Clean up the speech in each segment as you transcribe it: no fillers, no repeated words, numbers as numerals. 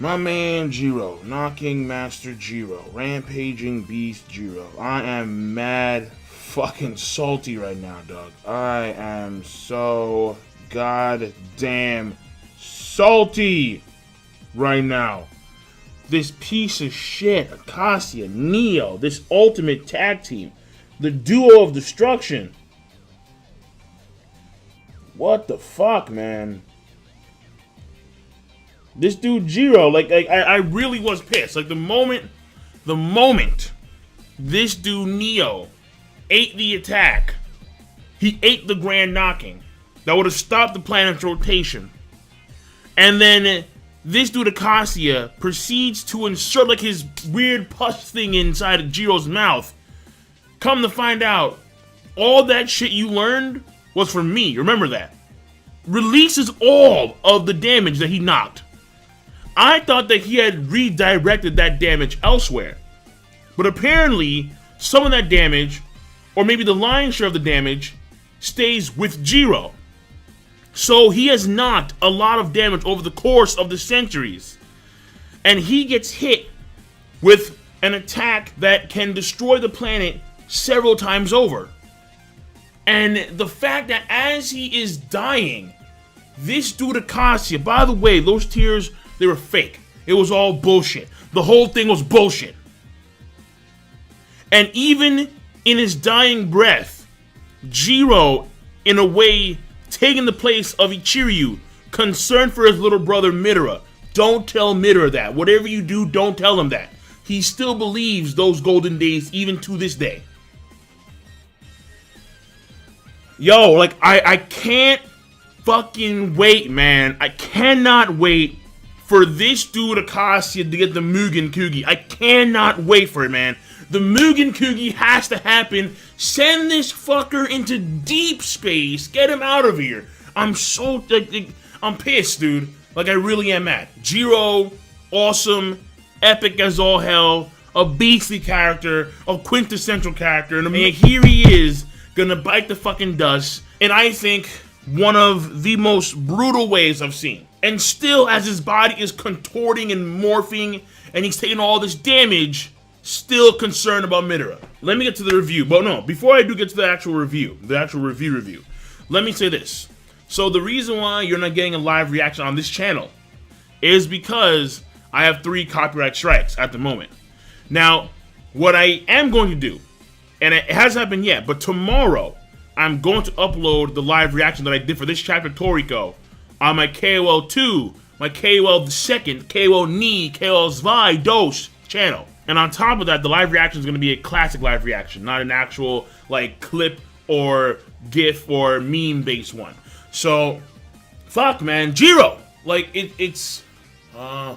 My man Jiro, Knocking Master Jiro, Rampaging Beast Jiro. I am mad fucking salty right now, dog. I am so goddamn salty right now. This piece of shit, ACACIA, Neo, this ultimate tag team, the duo of destruction. What the fuck, man? This dude Jiro, I really was pissed. Like the moment this dude Neo ate the attack, he ate the grand knocking that would have stopped the planet's rotation. And then this dude ACACIA proceeds to insert like his weird pus thing inside of Jiro's mouth. Come to find out, all that shit you learned was from me. Remember that. Releases all of the damage that he knocked. I thought that he had redirected that damage elsewhere. But apparently, some of that damage, or maybe the lion's share of the damage, stays with Jiro. So he has knocked a lot of damage over the course of the centuries. And he gets hit with an attack that can destroy the planet several times over. And the fact that as he is dying, this dude ACACIA, by the way, those tears, they were fake. It was all bullshit. The whole thing was bullshit. And even in his dying breath, Jiro, in a way, taking the place of Ichiryu, concerned for his little brother Midora. Don't tell Midora that. Whatever you do, don't tell him that. He still believes those golden days even to this day. Yo, like, I can't fucking wait, man. I cannot wait for this dude ACACIA to get the Mugen Kugi. I cannot wait for it, man. The Mugen Kugi has to happen. Send this fucker into deep space. Get him out of here. I'm so, I'm pissed, dude. Like, I really am mad. Jiro, awesome, epic as all hell, a beastly character, a quintessential character, and here he is, gonna bite the fucking dust, and I think one of the most brutal ways I've seen. And still, as his body is contorting and morphing, and he's taking all this damage, still concerned about Midora. Let me get to the review. But no, before I do get to the actual review, let me say this. So the reason why you're not getting a live reaction on this channel is because I have 3 copyright strikes at the moment. Now, what I am going to do, and it hasn't happened yet, but tomorrow, I'm going to upload the live reaction that I did for this chapter, Toriko, on my KOL 2, my KOL 2nd, KOL Ni, KOL Zwei, Dos channel. And on top of that, the live reaction is going to be a classic live reaction, not an actual, like, clip or GIF or meme-based one. So, fuck, man. Jiro! Like, it's... Don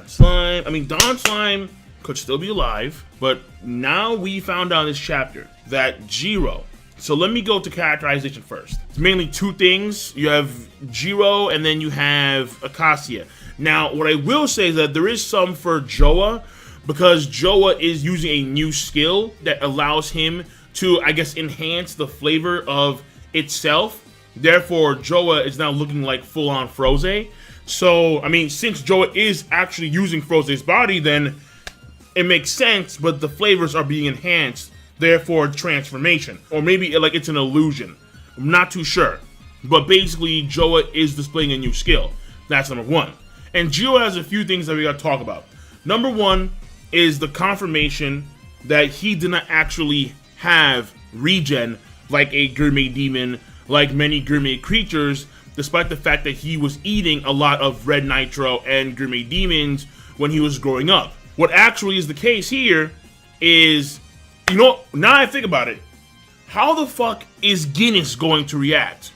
Slime. I mean, Don Slime could still be alive, but now we found out in this chapter that Jiro... So let me go to characterization first. It's mainly 2 things. You have Jiro and then you have ACACIA. Now, what I will say is that there is some for Joa, because Joa is using a new skill that allows him to, I guess, enhance the flavor of itself. Therefore, Joa is now looking like full-on Froze. So, I mean, since Joa is actually using Froze's body, then it makes sense, but the flavors are being enhanced. Therefore, transformation. Or maybe like it's an illusion. I'm not too sure. But basically, Joa is displaying a new skill. That's number 1. And Jiro has a few things that we gotta talk about. Number 1 is the confirmation that he did not actually have regen like a gourmet demon, like many gourmet creatures, despite the fact that he was eating a lot of red nitro and gourmet demons when he was growing up. What actually is the case here is, you know, now I think about it, how the fuck is Guinness going to react?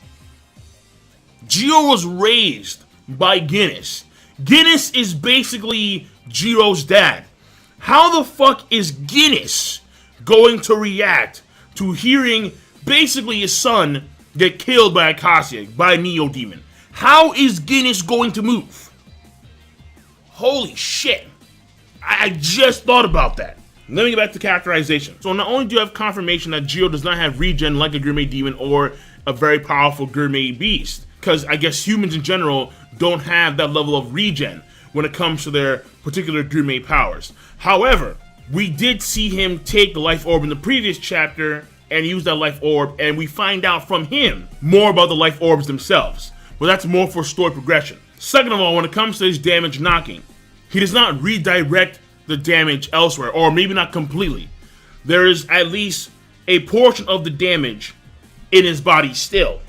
Jiro was raised by Guinness. Guinness is basically Jiro's dad. How the fuck is Guinness going to react to hearing basically his son get killed by ACACIA, by a Neo Demon? How is Guinness going to move? Holy shit. I just thought about that. let me get back to characterization. So not only do you have confirmation that Jiro does not have regen like a gourmet demon or a very powerful gourmet beast, because I guess humans in general don't have that level of regen when it comes to their particular gourmet powers. However, we did see him take the life orb in the previous chapter and use that life orb, and we find out from him more about the life orbs themselves. But that's more for story progression. Second of all, when it comes to his damage knocking, he does not redirect the damage elsewhere, or maybe not completely. There is at least a portion of the damage in his body still.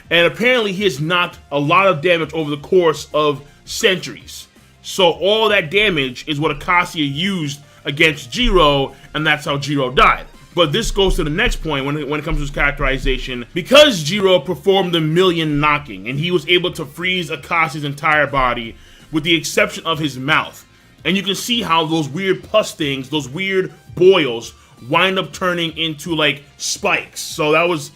And apparently he has knocked a lot of damage over the course of centuries. So all that damage is what ACACIA used against Jiro, and that's how Jiro died. But this goes to the next point when it comes to his characterization. Because Jiro performed the million knocking, and he was able to freeze ACACIA's entire body, with the exception of his mouth. And you can see how those weird pus things, those weird boils, wind up turning into like spikes. So that was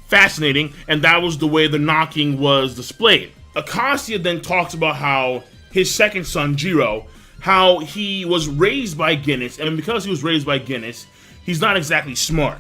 fascinating, and that was the way the knocking was displayed. ACACIA then talks about how his second son, Jiro, how he was raised by Guinness, and because he was raised by Guinness, he's not exactly smart.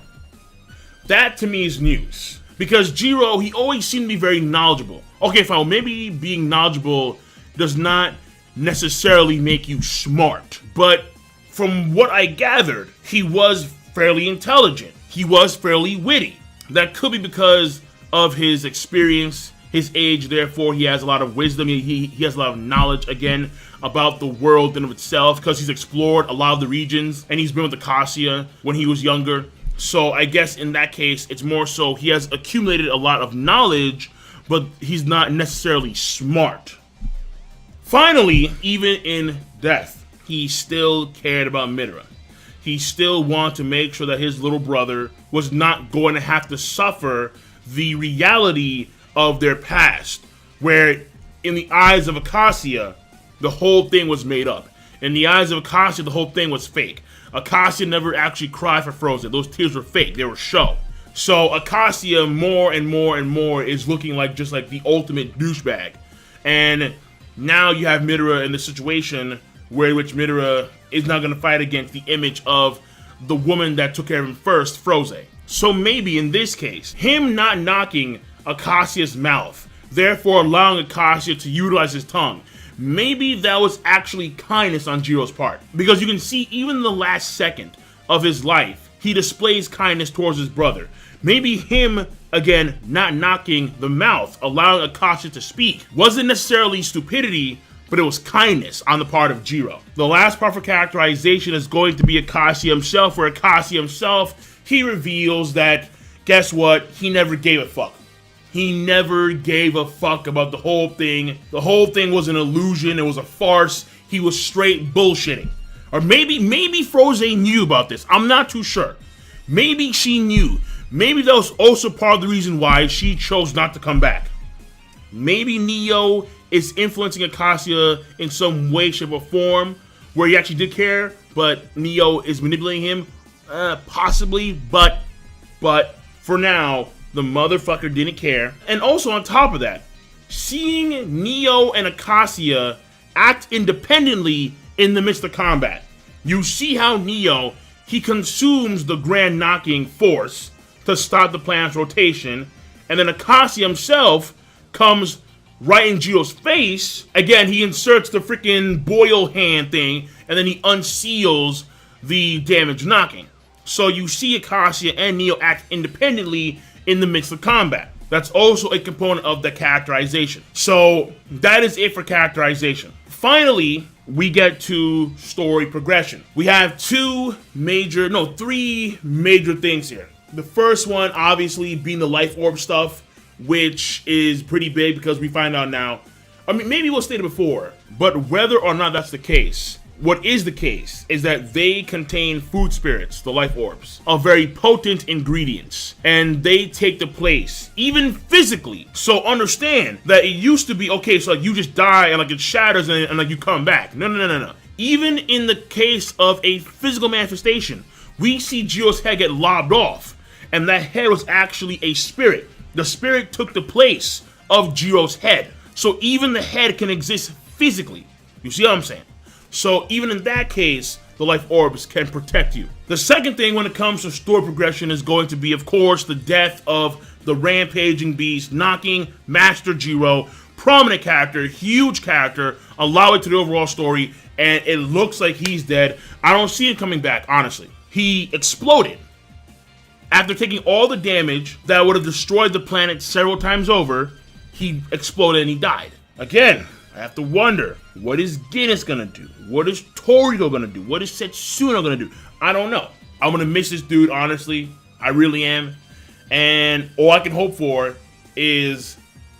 That to me is news. Because Jiro, he always seemed to be very knowledgeable. Okay, fine, maybe being knowledgeable does not necessarily make you smart. But from what I gathered, he was fairly intelligent. He was fairly witty. That could be because of his experience, his age, therefore he has a lot of wisdom. He has a lot of knowledge, again, about the world in of itself, because he's explored a lot of the regions, and he's been with ACACIA when he was younger. So I guess in that case, it's more so he has accumulated a lot of knowledge, but he's not necessarily smart. Finally, even in death, he still cared about Midora. He still wanted to make sure that his little brother was not going to have to suffer the reality of their past, where in the eyes of ACACIA, the whole thing was made up. In the eyes of ACACIA, the whole thing was fake. ACACIA never actually cried for Frozen. Those tears were fake. They were show. So ACACIA more and more and more is looking like just like the ultimate douchebag. And now you have Midora in the situation where which Midora is not going to fight against the image of the woman that took care of him first, Frozen. So maybe in this case, him not knocking ACACIA's mouth, therefore allowing ACACIA to utilize his tongue, maybe that was actually kindness on Jiro's part. Because you can see even in the last second of his life, he displays kindness towards his brother. Maybe him, again, not knocking the mouth, allowing ACACIA to speak, wasn't necessarily stupidity, but it was kindness on the part of Jiro. The last part for characterization is going to be ACACIA himself, where ACACIA himself, he reveals that, guess what, he never gave a fuck. He never gave a fuck about the whole thing. The whole thing was an illusion. It was a farce. He was straight bullshitting. Or maybe Frozen knew about this. I'm not too sure. Maybe she knew. Maybe that was also part of the reason why she chose not to come back. Maybe Neo is influencing ACACIA in some way, shape, or form where he actually did care, but Neo is manipulating him. Possibly, but for now, the motherfucker didn't care. And also on top of that, seeing Neo and ACACIA act independently in the midst of combat. You see how Neo, he consumes the Grand Knocking force to stop the planet's rotation, and then ACACIA himself comes right in Jiro's face. Again, he inserts the freaking boil hand thing, and then he unseals the damage knocking. So you see ACACIA and Neo act independently in the midst of combat. That's also a component of the characterization. So that is it for characterization. Finally, we get to story progression. We have three major things here. The first one, obviously, being the life orb stuff, which is pretty big because we find out now. I mean, maybe it was stated before, but whether or not that's the case, what is the case is that they contain food spirits, the life orbs, of very potent ingredients, and they take the place, even physically. So understand that it used to be, okay, so like you just die and like it shatters and like you come back. No. Even in the case of a physical manifestation, we see Jiro's head get lobbed off, and that head was actually a spirit. The spirit took the place of Jiro's head. So even the head can exist physically. You see what I'm saying? So even in that case, the life orbs can protect you. The second thing when it comes to story progression is going to be, of course, the death of the rampaging beast, knocking Master Jiro, prominent character, huge character, allow it to the overall story, and it looks like he's dead. I don't see him coming back, honestly. He exploded. After taking all the damage that would have destroyed the planet several times over, he exploded and he died. Again, I have to wonder, what is Guinness gonna do? What is Toriko gonna do? What is Setsuna gonna do? I don't know. I'm gonna miss this dude, honestly. I really am. And all I can hope for is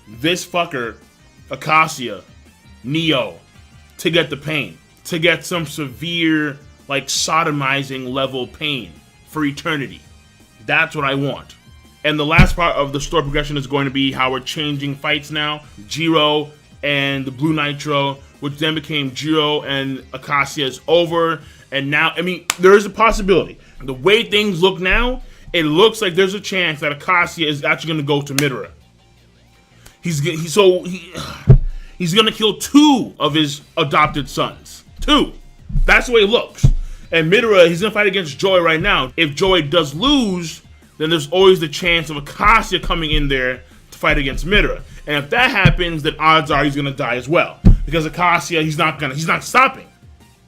this fucker, ACACIA, Neo, to get the pain. To get some severe, like, sodomizing level pain for eternity. That's what I want. And the last part of the story progression is going to be how we're changing fights now. Jiro and the Blue Nitro, which then became Jiro and ACACIA, is over. And now, I mean, there is a possibility. The way things look now, it looks like there's a chance that ACACIA is actually going to go to Midora. He's going to kill 2 of his adopted sons. 2. That's the way it looks. And Midora, he's going to fight against Joy right now. If Joy does lose, then there's always the chance of ACACIA coming in there to fight against Midora. And if that happens, then odds are he's going to die as well. Because ACACIA, he's not stopping.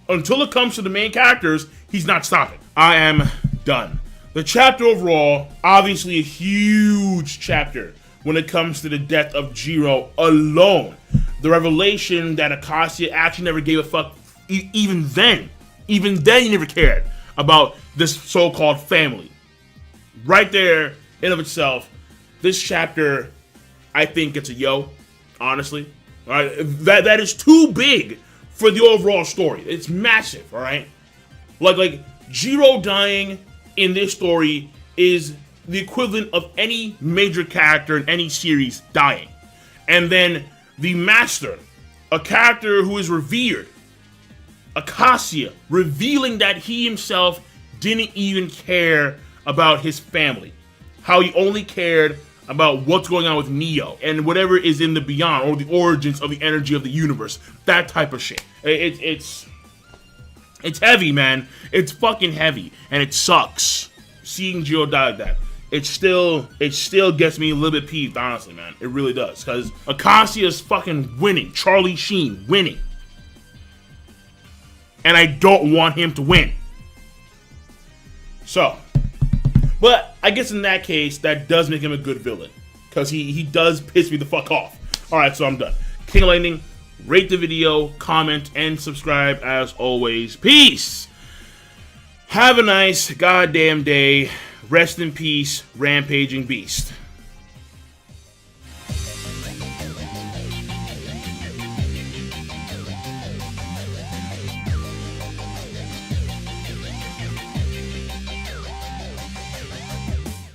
Until it comes to the main characters, he's not stopping. I am done. The chapter overall, obviously a huge chapter when it comes to the death of Jiro alone. The revelation that ACACIA actually never gave a fuck even then. Even then he never cared about this so-called family. Right there, in of itself, this chapter, I think it's a yo, honestly. All right, that is too big for the overall story. It's massive, all right? Like Jiro dying in this story is the equivalent of any major character in any series dying. And then the Master, a character who is revered, ACACIA, revealing that he himself didn't even care about his family. How he only cared about what's going on with Neo and whatever is in the beyond, or the origins of the energy of the universe. That type of shit. It's heavy, man. It's fucking heavy. And it sucks seeing Jiro die like that. It still gets me a little bit peeved, honestly, man. It really does. Because ACACIA is fucking winning. Charlie Sheen winning. And I don't want him to win. So, but I guess in that case, that does make him a good villain. Because he does piss me the fuck off. Alright, so I'm done. King of Lightning, rate the video, comment, and subscribe as always. Peace! Have a nice goddamn day. Rest in peace, Rampaging Beast.